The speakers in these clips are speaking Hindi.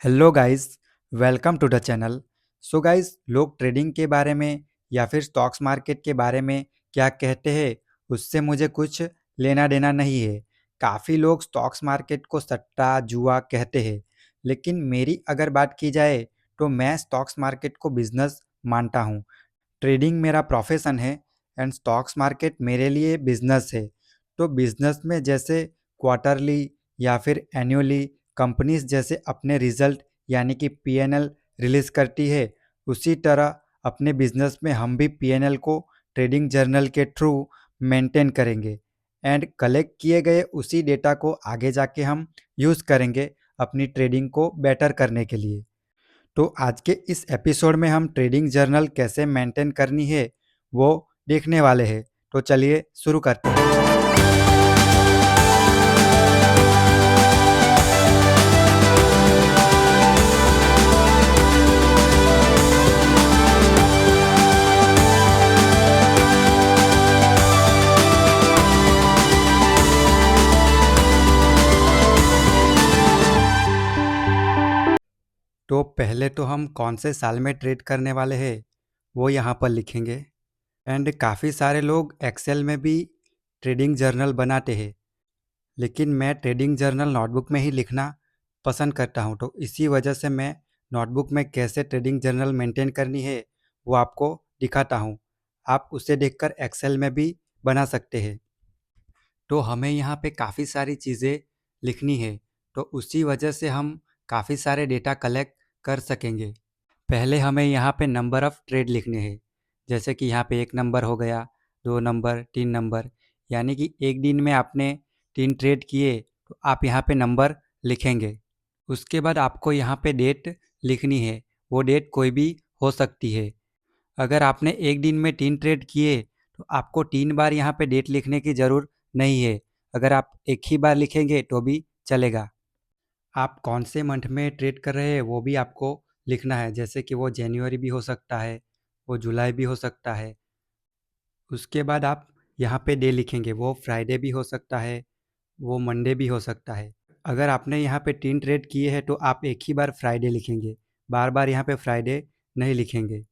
Hello guys, welcome to the channel. So guys, लोग ट्रेडिंग के बारे में या फिर स्टॉक्स मार्केट के बारे में क्या कहते हैं, उससे मुझे कुछ लेना देना नहीं है। काफ़ी लोग स्टॉक्स मार्केट को सट्टा जुआ कहते हैं, लेकिन मेरी अगर बात की जाए तो मैं स्टॉक्स मार्केट को बिजनेस मानता हूँ। ट्रेडिंग मेरा प्रोफेशन है एंड स्टॉक्स मार्केट मेरे लिए बिजनेस है। तो बिजनेस में जैसे क्वार्टरली या फिर एनुअली कंपनीज जैसे अपने रिजल्ट यानी कि पीएनएल रिलीज करती है, उसी तरह अपने बिजनेस में हम भी पीएनएल को ट्रेडिंग जर्नल के थ्रू मेंटेन करेंगे एंड कलेक्ट किए गए उसी डेटा को आगे जाके हम यूज़ करेंगे अपनी ट्रेडिंग को बेटर करने के लिए। तो आज के इस एपिसोड में हम ट्रेडिंग जर्नल कैसे मेंटेन करनी है वो देखने वाले हैं। तो चलिए शुरू करते हैं। तो पहले तो हम कौन से साल में ट्रेड करने वाले हैं वो यहाँ पर लिखेंगे। एंड काफ़ी सारे लोग एक्सेल में भी ट्रेडिंग जर्नल बनाते हैं, लेकिन मैं ट्रेडिंग जर्नल नोटबुक में ही लिखना पसंद करता हूँ। तो इसी वजह से मैं नोटबुक में कैसे ट्रेडिंग जर्नल मेंटेन करनी है वो आपको दिखाता हूँ। आप उसे देखकर एक्सेल में भी बना सकते हैं। तो हमें यहाँ पे काफ़ी सारी चीज़ें लिखनी है, तो उसी वजह से हम काफ़ी सारे डेटा कलेक्ट कर सकेंगे। पहले हमें यहाँ पे नंबर ऑफ़ ट्रेड लिखने हैं, जैसे कि यहाँ पे 1 नंबर हो गया, 2 नंबर, 3 नंबर, यानी कि एक दिन में आपने 3 ट्रेड किए तो आप यहाँ पे नंबर लिखेंगे। उसके बाद आपको यहाँ पे डेट लिखनी है, वो डेट कोई भी हो सकती है। अगर आपने एक दिन में 3 ट्रेड किए तो आपको 3 बार यहाँ पे डेट लिखने की ज़रूरत नहीं है। अगर आप एक ही बार लिखेंगे तो भी चलेगा। आप कौन से मंथ में ट्रेड कर रहे हैं वो भी आपको लिखना है, जैसे कि वो जनवरी भी हो सकता है, वो जुलाई भी हो सकता है। उसके बाद आप यहाँ पे डे लिखेंगे, वो फ्राइडे भी हो सकता है, वो मंडे भी हो सकता है। अगर आपने यहाँ पे 3 ट्रेड किए हैं तो आप एक ही बार फ्राइडे लिखेंगे, बार बार यहाँ पे फ्राइडे नहीं लिखेंगे।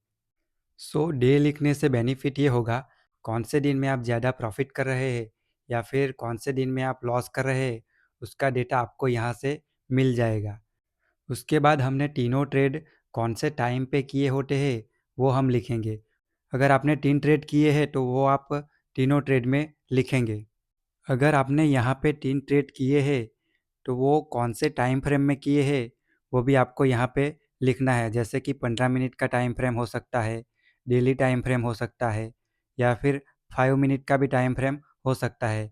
सो डे लिखने से बेनिफिट ये होगा, कौन से दिन में आप ज़्यादा प्रॉफिट कर रहे हैं या फिर कौन से दिन में आप लॉस कर रहे हैं, उसका डेटा आपको यहाँ से मिल जाएगा। उसके बाद हमने तीनों ट्रेड कौन से टाइम पे किए होते हैं वो हम लिखेंगे। अगर आपने 3 ट्रेड किए हैं तो वो आप तीनों ट्रेड में लिखेंगे। अगर आपने यहाँ पे 3 ट्रेड किए हैं तो वो कौन से टाइम फ्रेम में किए हैं वो भी आपको यहाँ पे लिखना है, जैसे कि 15 मिनट का टाइम फ्रेम हो सकता है, डेली टाइम फ्रेम हो सकता है, या फिर 5 मिनट का भी टाइम फ्रेम हो सकता है।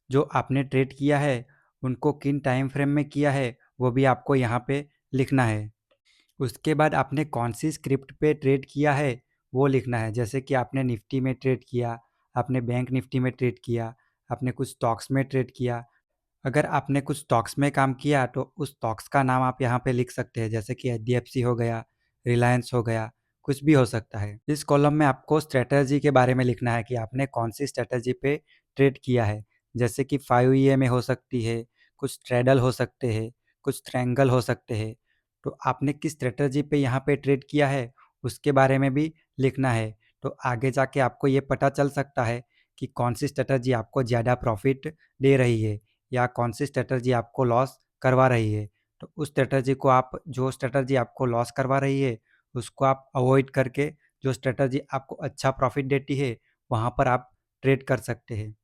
जो आपने ट्रेड किया है उनको किन टाइम फ्रेम में किया है वो भी आपको यहाँ पे लिखना है। उसके बाद आपने कौन सी स्क्रिप्ट पे ट्रेड किया है वो लिखना है, जैसे कि आपने निफ्टी में ट्रेड किया, आपने बैंक निफ्टी में ट्रेड किया, आपने कुछ स्टॉक्स में ट्रेड किया। अगर आपने कुछ स्टॉक्स में काम किया तो उस स्टॉक्स का नाम आप यहाँ पे लिख सकते हैं, जैसे कि एचडीएफसी हो गया, रिलायंस हो गया, कुछ भी हो सकता है। इस कॉलम में आपको स्ट्रेटजी के बारे में लिखना है कि आपने कौन सी स्ट्रेटजी पे ट्रेड किया है, जैसे कि 5 में हो सकती है, कुछ ट्रेडल हो सकते हैं, कुछ ट्रैंगल हो सकते हैं। तो आपने किस स्ट्रेटजी पे यहाँ पे ट्रेड किया है उसके बारे में भी लिखना है। तो आगे जाके आपको ये पता चल सकता है कि कौन सी स्ट्रेटजी आपको ज़्यादा प्रॉफिट दे रही है या कौन सी स्ट्रेटजी आपको लॉस करवा रही है। तो उस स्ट्रेटजी को आप, जो स्ट्रेटजी आपको लॉस करवा रही है उसको आप अवॉइड करके जो स्ट्रेटजी आपको अच्छा प्रॉफिट देती है वहाँ पर आप ट्रेड कर सकते हैं।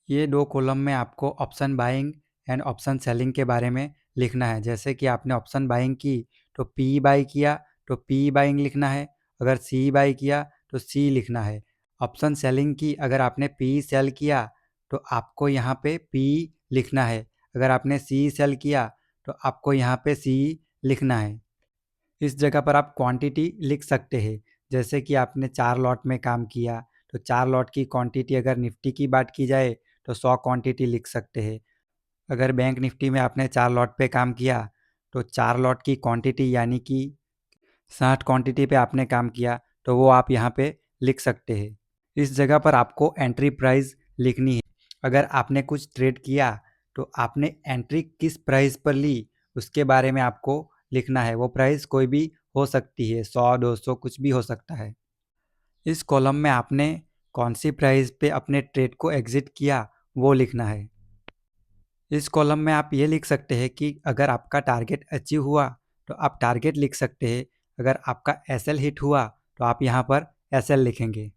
ये 2 कॉलम में आपको option buying and option selling के बारे में लिखना है, जैसे कि आपने ऑप्शन बाइंग की तो पी बाई किया तो पी बाइंग लिखना है, अगर सी बाई किया तो सी लिखना है। ऑप्शन सेलिंग की अगर आपने पी सेल किया तो आपको यहाँ पे पी लिखना है, अगर आपने सी सेल किया तो आपको यहाँ पे सी लिखना है। इस जगह पर आप क्वांटिटी लिख सकते हैं, जैसे कि आपने 4 लॉट में काम किया तो 4 लॉट की क्वांटिटी, अगर निफ्टी की बात की जाए तो 100 क्वांटिटी लिख सकते हैं। अगर बैंक निफ्टी में आपने 4 लॉट पे काम किया तो 4 लॉट की क्वांटिटी यानी कि 60 क्वांटिटी पे आपने काम किया तो वो आप यहाँ पे लिख सकते हैं। इस जगह पर आपको एंट्री प्राइस लिखनी है। अगर आपने कुछ ट्रेड किया तो आपने एंट्री किस प्राइस पर ली उसके बारे में आपको लिखना है। वो प्राइस कोई भी हो सकती है, 100, 200 कुछ भी हो सकता है। इस कॉलम में आपने कौन सी प्राइस पे अपने ट्रेड को एग्जिट किया वो लिखना है। इस कॉलम में आप ये लिख सकते हैं कि अगर आपका टारगेट अचीव हुआ तो आप टारगेट लिख सकते हैं। अगर आपका एसएल हिट हुआ तो आप यहाँ पर एसएल लिखेंगे।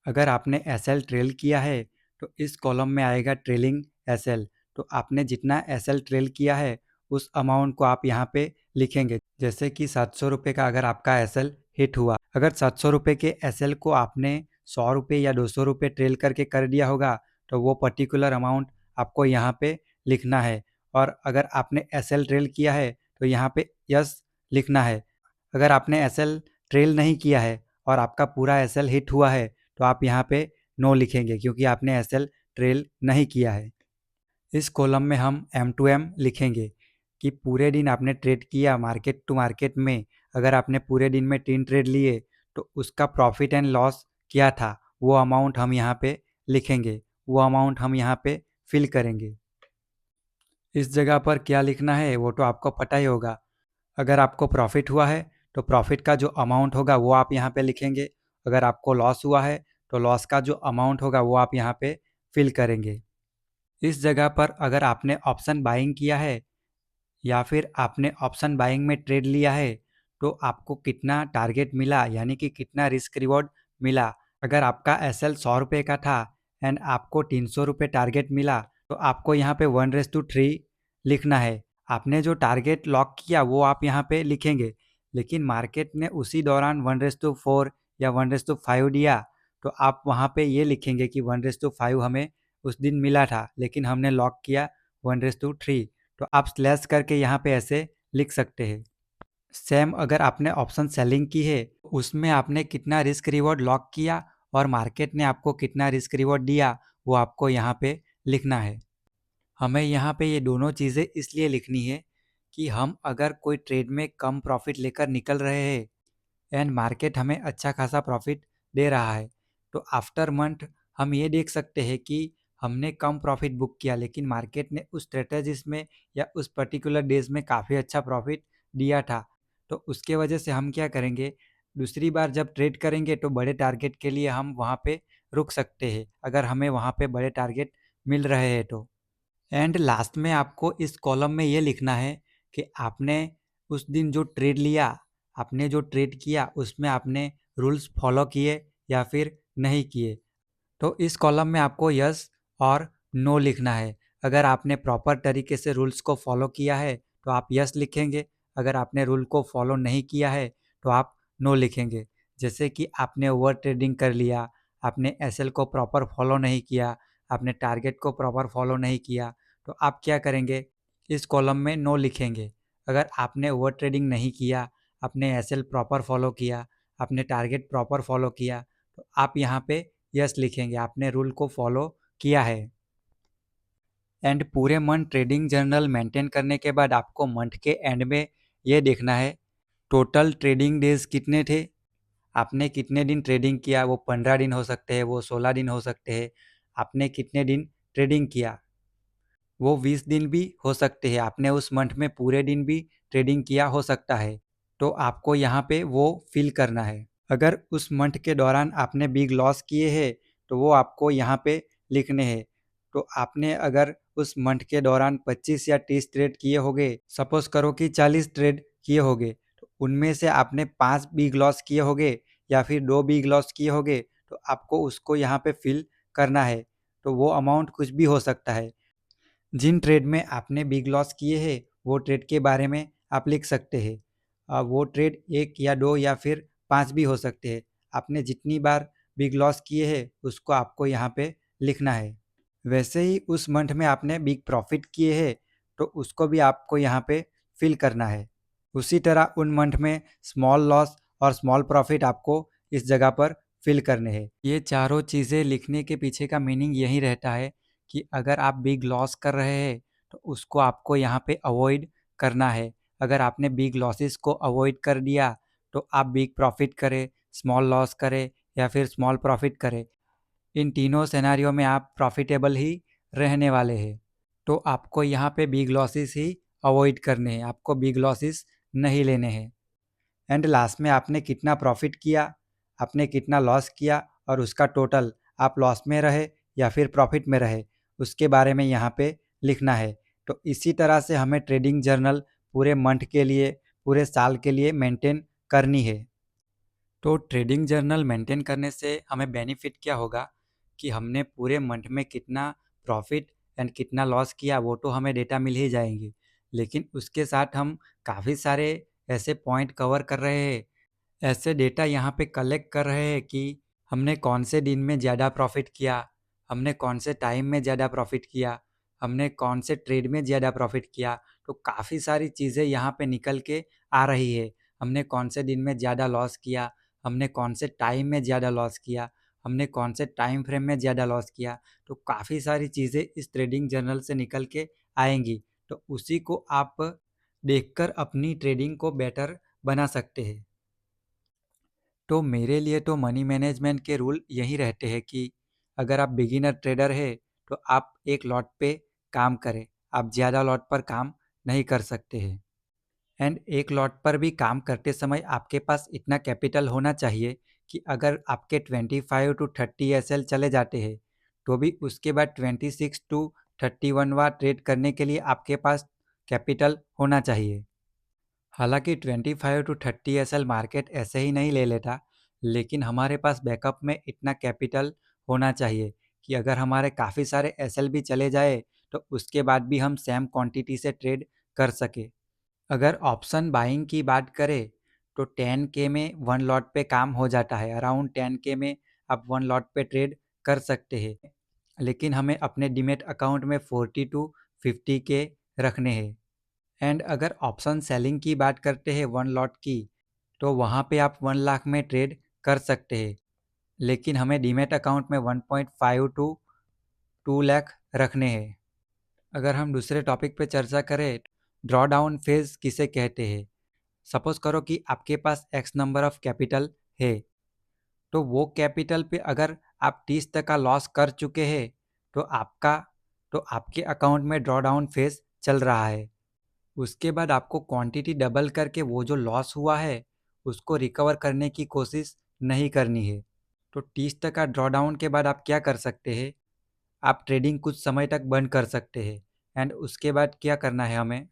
अगर आपने एसएल ट्रेल किया है तो इस कॉलम में आएगा ट्रेलिंग एसएल। तो आपने जितना एसएल ट्रेल किया है उस अमाउंट को आप यहाँ पे लिखेंगे। जैसे कि 700 रुपये का अगर आपका एसएल हिट हुआ, अगर 700 रुपये के एसएल को आपने 100 रुपये या 200 रुपये ट्रेल करके कर दिया होगा तो वो पर्टिकुलर अमाउंट आपको यहाँ पे लिखना है। और अगर आपने एसएल ट्रेल किया है तो यहाँ पे यस लिखना है। अगर आपने एसएल ट्रेल नहीं किया है और आपका पूरा एसएल हिट हुआ है तो आप यहाँ पे नो लिखेंगे, क्योंकि आपने एसएल ट्रेल नहीं किया है। इस कॉलम में हम एम टू एम लिखेंगे कि पूरे दिन आपने ट्रेड किया मार्केट टू मार्केट में। अगर आपने पूरे दिन में 3 ट्रेड लिए तो उसका प्रॉफिट एंड लॉस क्या था वो अमाउंट हम यहाँ पे लिखेंगे। वो अमाउंट हम यहाँ पे फिल करेंगे। इस जगह पर क्या लिखना है वो तो आपको पता ही होगा। अगर आपको प्रॉफिट हुआ है तो प्रॉफिट का जो अमाउंट होगा वो आप यहाँ पे लिखेंगे। अगर आपको लॉस हुआ है तो लॉस का जो अमाउंट होगा वो आप यहाँ पे फिल करेंगे। इस जगह पर अगर आपने ऑप्शन बाइंग किया है या फिर आपने ऑप्शन बाइंग में ट्रेड लिया है तो आपको कितना टारगेट मिला, यानी कि कितना रिस्क रिवॉर्ड मिला। अगर आपका एसएल 100 रुपये का था एंड आपको 300 रुपये टारगेट मिला तो आपको यहाँ पे 1:3 लिखना है। आपने जो टारगेट लॉक किया वो आप यहाँ पे लिखेंगे, लेकिन मार्केट ने उसी दौरान 1:4 या 1:5 दिया तो आप वहाँ पे ये लिखेंगे कि 1:5 हमें उस दिन मिला था लेकिन हमने लॉक किया 1:3। तो आप स्लैश करके यहाँ पे ऐसे लिख सकते हैं। सेम अगर आपने ऑप्शन सेलिंग की है उसमें आपने कितना रिस्क रिवॉर्ड लॉक किया और मार्केट ने आपको कितना रिस्क रिवॉर्ड दिया वो आपको यहाँ पे लिखना है। हमें यहाँ पे ये दोनों चीज़ें इसलिए लिखनी है कि हम अगर कोई ट्रेड में कम प्रॉफिट लेकर निकल रहे हैं एंड मार्केट हमें अच्छा खासा प्रॉफिट दे रहा है तो आफ्टर मंथ हम ये देख सकते हैं कि हमने कम प्रॉफिट बुक किया लेकिन मार्केट ने उस स्ट्रेटजीज में या उस पर्टिकुलर डेज में काफ़ी अच्छा प्रॉफिट दिया था। तो उसके वजह से हम क्या करेंगे, दूसरी बार जब ट्रेड करेंगे तो बड़े टारगेट के लिए हम वहाँ पे रुक सकते हैं अगर हमें वहाँ पे बड़े टारगेट मिल रहे हैं तो। एंड लास्ट में आपको इस कॉलम में ये लिखना है कि आपने उस दिन जो ट्रेड लिया, आपने जो ट्रेड किया उसमें आपने रूल्स फॉलो किए या फिर नहीं किए। तो इस कॉलम में आपको यस और नो लिखना है। अगर आपने प्रॉपर तरीके से रूल्स को फॉलो किया है तो आप यस लिखेंगे। अगर आपने रूल को फॉलो नहीं किया है तो आप नो लिखेंगे। जैसे कि आपने ओवर ट्रेडिंग कर लिया, आपने एसएल को प्रॉपर फॉलो नहीं किया, आपने टारगेट को प्रॉपर फॉलो नहीं किया तो आप क्या करेंगे, इस कॉलम में नो लिखेंगे। अगर आपने ओवर ट्रेडिंग नहीं किया, आपने एसएल प्रॉपर फॉलो किया, आपने टारगेट प्रॉपर फॉलो किया तो आप यहाँ पे यस लिखेंगे, आपने रूल को फॉलो किया है। एंड पूरे मंथ ट्रेडिंग जर्नल मेंटेन करने के बाद आपको मंथ के एंड में ये देखना है टोटल ट्रेडिंग डेज कितने थे, आपने कितने दिन ट्रेडिंग किया। वो 15 दिन हो सकते हैं, वो 16 दिन हो सकते हैं। आपने कितने दिन ट्रेडिंग किया, वो 20 दिन भी हो सकते हैं। आपने उस मंथ में पूरे दिन भी ट्रेडिंग किया हो सकता है। तो आपको यहाँ पे वो फिल करना है। अगर उस मंथ के दौरान आपने बिग लॉस किए हैं तो वो आपको यहाँ पे लिखने हैं। तो आपने अगर उस मंथ के दौरान 25 या 30 ट्रेड किए होंगे, सपोज करो कि 40 ट्रेड किए होंगे, तो उनमें से आपने 5 बिग लॉस किए होंगे या फिर 2 बिग लॉस किए होंगे तो आपको उसको यहाँ पे फिल करना है। तो वो अमाउंट कुछ भी हो सकता है। जिन ट्रेड में आपने बिग लॉस किए हैं वो ट्रेड के बारे में आप लिख सकते हैं। वो ट्रेड 1 या 2 या फिर 5 भी हो सकते हैं। आपने जितनी बार बिग लॉस किए हैं उसको आपको यहाँ पे लिखना है। वैसे ही उस मंथ में आपने बिग प्रॉफिट किए हैं तो उसको भी आपको यहाँ पे फिल करना है। उसी तरह उन मंथ में स्मॉल लॉस और स्मॉल प्रॉफिट आपको इस जगह पर फिल करने हैं। ये चारों चीज़ें लिखने के पीछे का मीनिंग यही रहता है कि अगर आप बिग लॉस कर रहे हैं तो उसको आपको यहाँ पे अवॉइड करना है। अगर आपने बिग लॉसेस को अवॉइड कर दिया तो आप बिग प्रॉफिट करें, स्मॉल लॉस करें या फिर स्मॉल प्रॉफिट करें, इन तीनों सिनेरियो में आप प्रॉफिटेबल ही रहने वाले हैं। तो आपको यहाँ पे बिग लॉसेस ही अवॉइड करने हैं, आपको बिग लॉसेस नहीं लेने हैं। एंड लास्ट में आपने कितना प्रॉफिट किया, आपने कितना लॉस किया और उसका टोटल, आप लॉस में रहे या फिर प्रॉफिट में रहे, उसके बारे में यहाँ पे लिखना है। तो इसी तरह से हमें ट्रेडिंग जर्नल पूरे मंथ के लिए, पूरे साल के लिए मेंटेन करनी है। तो ट्रेडिंग जर्नल मेंटेन करने से हमें बेनिफिट क्या होगा कि हमने पूरे मंथ में कितना प्रॉफिट एंड कितना लॉस किया वो तो हमें डेटा मिल ही जाएंगे, लेकिन उसके साथ हम काफ़ी सारे ऐसे पॉइंट कवर कर रहे हैं, ऐसे डेटा यहाँ पे कलेक्ट कर रहे हैं कि हमने कौन से दिन में ज़्यादा प्रॉफिट किया, हमने कौन से टाइम में ज़्यादा प्रॉफिट किया, हमने कौन से ट्रेड में ज़्यादा प्रॉफिट किया। तो काफ़ी सारी चीज़ें यहाँ पे निकल के आ रही है। हमने कौन से दिन में ज़्यादा लॉस किया, हमने कौन से टाइम में ज़्यादा लॉस किया, हमने कौन से टाइम फ्रेम में ज़्यादा लॉस किया। तो काफ़ी सारी चीज़ें इस ट्रेडिंग जर्नल से निकल के आएंगी। तो उसी को आप देखकर अपनी ट्रेडिंग को बेटर बना सकते हैं। तो मेरे लिए तो मनी मैनेजमेंट के रूल यही रहते हैं कि अगर आप बिगिनर ट्रेडर है तो आप एक लॉट पे काम करें, आप ज़्यादा लॉट पर काम नहीं कर सकते हैं। एंड एक लॉट पर भी काम करते समय आपके पास इतना कैपिटल होना चाहिए कि अगर आपके 25 to 30 चले जाते हैं तो भी उसके बाद 26 to 31वां ट्रेड करने के लिए आपके पास कैपिटल होना चाहिए। हालांकि 25 to 30 मार्केट ऐसे ही नहीं ले लेता, लेकिन हमारे पास बैकअप में इतना कैपिटल होना चाहिए कि अगर हमारे काफ़ी सारे एसएल भी चले जाए तो उसके बाद भी हम सेम क्वांटिटी से ट्रेड कर सके। अगर ऑप्शन बाइंग की बात करें तो 10K में वन लॉट पे काम हो जाता है, अराउंड 10K में आप वन लॉट पे ट्रेड कर सकते हैं, लेकिन हमें अपने डीमेट अकाउंट में 40 to 50K रखने हैं। एंड अगर ऑप्शन सेलिंग की बात करते हैं वन लॉट की, तो वहाँ पे आप 1 लाख में ट्रेड कर सकते हैं, लेकिन हमें डीमेट अकाउंट में 1.5 to 2 लाख रखने हैं। अगर हम दूसरे टॉपिक पे चर्चा करें, ड्रॉ डाउन फेज किसे कहते हैं। सपोज करो कि आपके पास एक्स नंबर ऑफ कैपिटल है, तो वो कैपिटल पे अगर आप 30% लॉस कर चुके हैं तो आपके अकाउंट में ड्रॉ डाउन फेज चल रहा है। उसके बाद आपको क्वांटिटी डबल करके वो जो लॉस हुआ है उसको रिकवर करने की कोशिश नहीं करनी है। तो 30% ड्रॉडाउन के बाद आप क्या कर सकते हैं, आप ट्रेडिंग कुछ समय तक बंद कर सकते हैं। एंड उसके बाद क्या करना है हमें,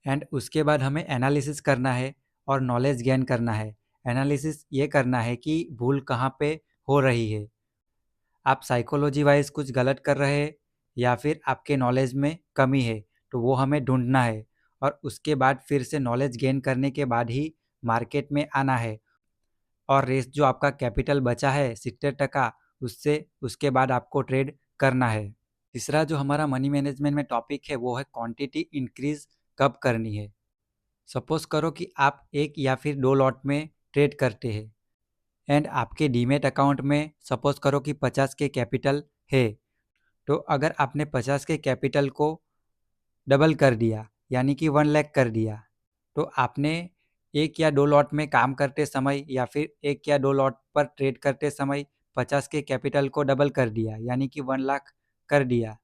एंड उसके बाद हमें एनालिसिस करना है और नॉलेज गेन करना है। एनालिसिस ये करना है कि भूल कहाँ पे हो रही है, आप साइकोलॉजी वाइज कुछ गलत कर रहे हैं या फिर आपके नॉलेज में कमी है, तो वो हमें ढूंढना है। और उसके बाद फिर से नॉलेज गेन करने के बाद ही मार्केट में आना है। और रेस जो आपका कैपिटल बचा है 70%, उससे उसके बाद आपको ट्रेड करना है। तीसरा जो हमारा मनी मैनेजमेंट में टॉपिक है वो है क्वांटिटी इंक्रीज कब करनी है। सपोज करो कि आप एक या फिर दो लॉट में ट्रेड करते हैं एंड आपके डीमेट अकाउंट में सपोज करो कि 50 के कैपिटल है। तो अगर आपने 50 के कैपिटल को डबल कर दिया यानी कि 1 लाख कर दिया, तो आपने एक या दो लॉट में काम करते समय या फिर एक या दो लॉट पर ट्रेड करते समय 50 के कैपिटल को डबल कर दिया यानी कि 1 लाख कर दिया।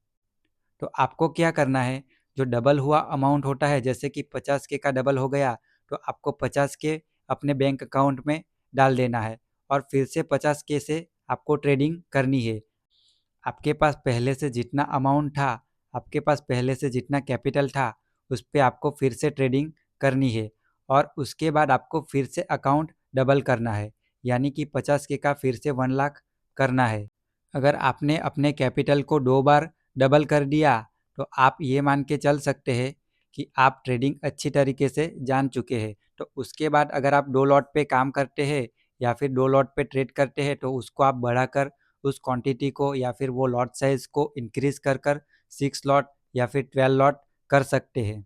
तो आपको क्या करना है, जो डबल हुआ अमाउंट होता है, जैसे कि 50K का डबल हो गया तो आपको 50K अपने बैंक अकाउंट में डाल देना है और फिर से 50K से आपको ट्रेडिंग करनी है। आपके पास पहले से जितना अमाउंट था, आपके पास पहले से जितना कैपिटल था, उस पे आपको फिर से ट्रेडिंग करनी है और उसके बाद आपको फिर से अकाउंट डबल करना है यानी कि 50K का फिर से 1 लाख करना है। अगर आपने अपने कैपिटल को दो बार डबल कर दिया तो आप ये मान के चल सकते हैं कि आप ट्रेडिंग अच्छी तरीके से जान चुके हैं। तो उसके बाद अगर आप दो लॉट पे काम करते हैं या फिर दो लॉट पे ट्रेड करते हैं तो उसको आप बढ़ाकर उस क्वांटिटी को या फिर वो लॉट साइज को इंक्रीज कर कर 6 लॉट या फिर 12 लॉट कर सकते हैं।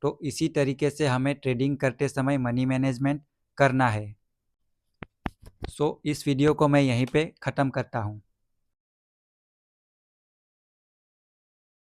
तो इसी तरीके से हमें ट्रेडिंग करते समय मनी मैनेजमेंट करना है। सो इस वीडियो को मैं यहीं पे ख़त्म करता हूँ।